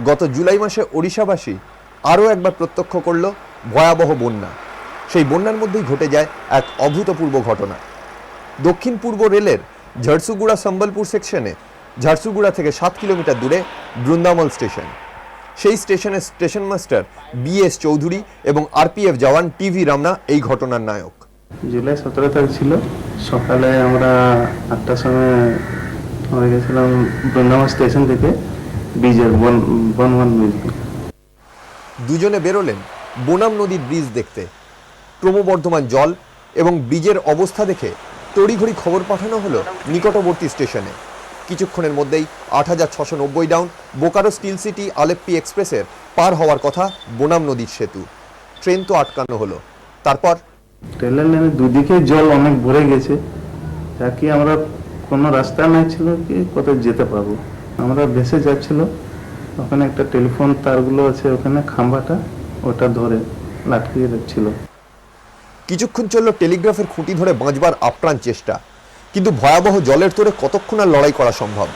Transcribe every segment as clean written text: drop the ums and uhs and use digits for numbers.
গত জুলাই মাসে ওড়িশাবাসী আরও একবার প্রত্যক্ষ করল ভয়াবহ বন্যা। সেই বন্যার মধ্যেই ঘটে যায় এক অভূতপূর্ব ঘটনা। দক্ষিণ পূর্ব রেলের ঝারসুগুড়া সম্বলপুর সেকশনে ঝারসুগুড়া থেকে 7 কিলোমিটার দূরে বৃন্দামল স্টেশন। সেই স্টেশনের স্টেশন মাস্টার BS চৌধুরী এবং RPF জওয়ান TV রামনা এই ঘটনার নায়ক। জুলাই 17 তারিখ ছিল, সকালে আমরা 8টার সময় আমরা গেছিলাম বৃন্দাবন স্টেশন থেকে ব্রিজের বনওয়ান ব্রিজ। দুজনে বেরোলেন বোনাম নদীর ব্রিজ দেখতে। ক্রমবর্ধমান জল এবং ব্রিজের অবস্থা দেখে তড়িঘড়ি খবর পাঠানো হলো নিকটবর্তী স্টেশনে। কিছুক্ষণের মধ্যেই 8690 down Bokaro still city Alleppey এক্সপ্রেসের পার হওয়ার কথা বোনাম নদীর সেতু। ট্রেন তো আটকানো হলো। তারপর রেলের লাইনে দুদিকে জল অনেক ভরে গেছে, যাকে আমরা কোনো রাস্তা নাই ছিল কি কোথায় যেতে পারবো। আমরা ভেসে যাচ্ছিল, ওখানে একটা টেলিফোন তারগুলো আছে, ওখানে খাম্বাটা ওটা ধরে লাটকিয়ে রাখছিল। কিছুক্ষণ চলল টেলিগ্রাফের খুঁটি ধরে বাঁচবার আপ্রাণ চেষ্টা, কিন্তু ভয়াবহ জলের তোড়ে কতক্ষণ আর লড়াই করা সম্ভব।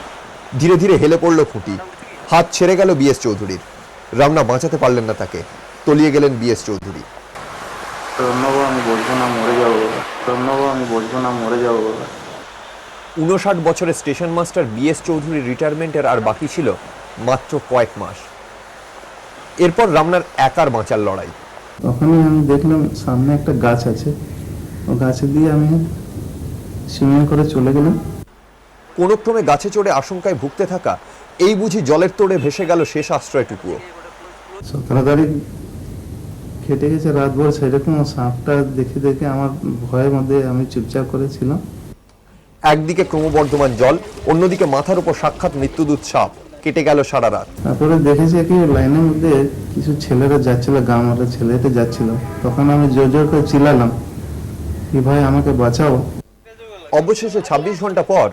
ধীরে ধীরে হেলে পড়ল খুঁটি, হাত ছেড়ে গেল BS চৌধুরীর। রামনা বাঁচাতে পারলেন না তাকে, তলিয়ে গেলেন BS চৌধুরী। আমি বলবো না মরে যাবো, আমি বলবো না মরে যাবো। 59 বছরের স্টেশন মাস্টার BS চৌধুরীর রিটায়ারমেন্টের আর বাকি ছিল মাত্র কয়েক মাস। এরপর রামনার একার বাঁচার লড়াই। ওখানে আমি দেখলাম সামনে একটা গাছ আছে, ও গাছে দিয়ে আমি সুইমিং করে চলে গেলাম। কোনো ক্রমে গাছে চড়ে আশঙ্কায় ভুগতে থাকা এই বুঝি জলের তোড়ে ভেসে গেল শেষ আশ্রয়টুকুও। 17 তারিখ কেটে গেছে রাতভর, সেরকম সাপটা দেখে দেখে আমার ভয়ের মধ্যে আমি চুপচাপ করেছিলাম। একদিকে ক্রমবর্ধমান জল, অন্যদিকে মাথার উপর সাক্ষাৎ মৃত্যুদূত সাপ। কেটে গেল সারা রাত। তারপরে দেখেছি কি লাইনের মধ্যে কিছু ছেলেরা যাচ্ছিল, গ্রামের ছেলেটা যাচ্ছিল। তখন আমি জোর জোর করে চিল্লালাম কি ভাই আমাকে বাঁচাও। অবশেষে 26 ঘন্টা পর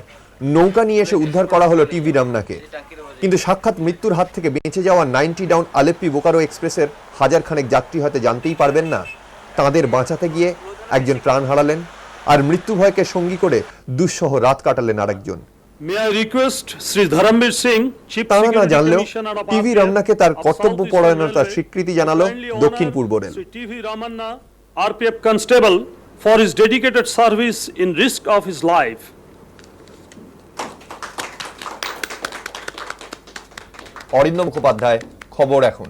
নৌকা নিয়ে এসে উদ্ধার করা হলো TV রামনাকে। কিন্তু সাক্ষাৎ মৃত্যুর হাত থেকে বেঁচে যাওয়া 90 ডাউন আলেপ্পি বোকারো এক্সপ্রেসের হাজার খানেক যাত্রী হয়তো জানতেই পারবেন না, তাঁদের বাঁচাতে গিয়ে একজন প্রাণ হারালেন, আর মৃত্যু ভয়কে সঙ্গী করে দুঃসহ রাত কাটালেন আরেকজন। তারা না জানলেও TV রামনাকে তার কর্তব্য পরায়ণতার স্বীকৃতি জানালো দক্ষিণ পূর্ব rail. RPF constable for his dedicated service in risk of his life. Arindam Mukhopadhyay, খবর এখন।